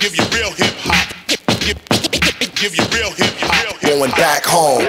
Give you real hip hop. Give you real hip hop. Going back home.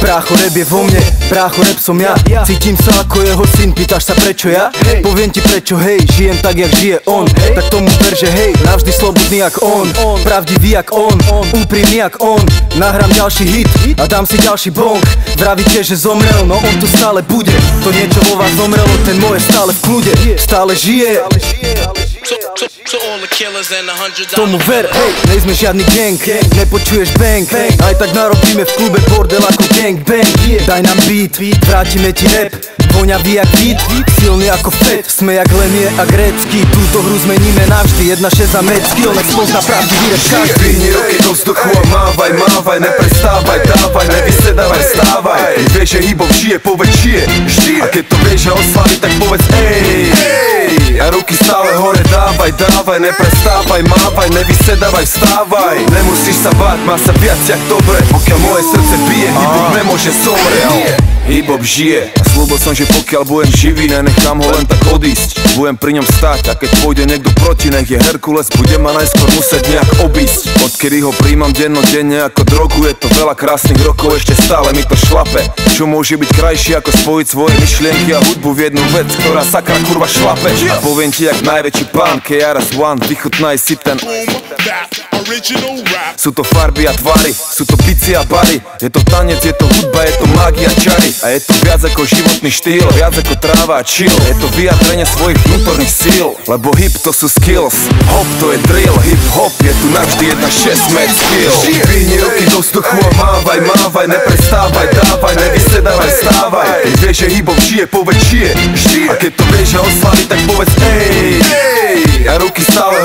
Brácho, rap je vo mne, brácho, rap som ja. Cítim sa ako jeho syn, pýtaš sa prečo ja? Poviem ti prečo, hej, žijem tak jak žije on. Tak tomu ver, že hej, navždy slobodný jak on, pravdivý jak on, úprimný jak on. Nahrám ďalší hit a dám si ďalší bong. Vravíte, že zomrel, no on tu stále bude. To niečo vo vás zomrelo, ten moje stále v kľude. Stále žije. Tomu ver, hej, nejsme žiadny gang, nepočuješ bang, aj tak narobíme v klube bordel ako gang bang. Daj nám beat, vrátime ti rap, voňavý jak beat, silný ako Fed, sme jak Lemie a Grécky. Túto hru zmeníme navždy, 1-6 za mecky, on spozná pravdivý rap každý. Dvihni ruky do vzduchu a mávaj, mávaj, neprestávaj, dávaj, nevysedávaj, stávaj. Vieš, že hip-hop žije, povedz žije, a keď to vieš a oslaví, tak povedz ej. A ruky stále hore dávaj, dávaj, neprestávaj, mávaj, nevysedávaj, vstávaj. Nemusíš sa báť, má sa viac jak dobre, pokiaľ moje srdce bije, hip-hop nemôže zomrieť. Hip-hop žije a slúbil som, že pokiaľ budem živý, nenechám ho len tak odísť. Budem pri ňom stáť a keď pôjde niekto proti, nech je Herkules, bude ma najskôr musieť nejak obísť. Odkedy ho príjmam dennodenne ako drogu, je to veľa krásnych rokov, ešte stále mi to šlape. Čo môže byť krajšie ako spojiť svoje myšlienky a hudbu v jednu vec, ktorá sakra kurva šlape. A poviem ti jak najväčší pán, KRS-One, vychutnaj si ten. Sú to farby a tvary, sú to bici a bary. Je to tanec, je to hudba, je to mágia, čary. A je to viac ako životný štýl, viac ako tráva a chill. Je to vyjadrenie svojich vnútorných síl, lebo hip to sú skills, hop to je drill. Hip hop je tu navždy 1-6 med skill. Dvihni ruky do vzduchu a mávaj, mávaj, neprestávaj, dávaj, nevysedávaj, stávaj. Keď vieš, že hip hop žije, povedz žije, a keď to vieš a oslaví, tak povedz ej. A ruky stále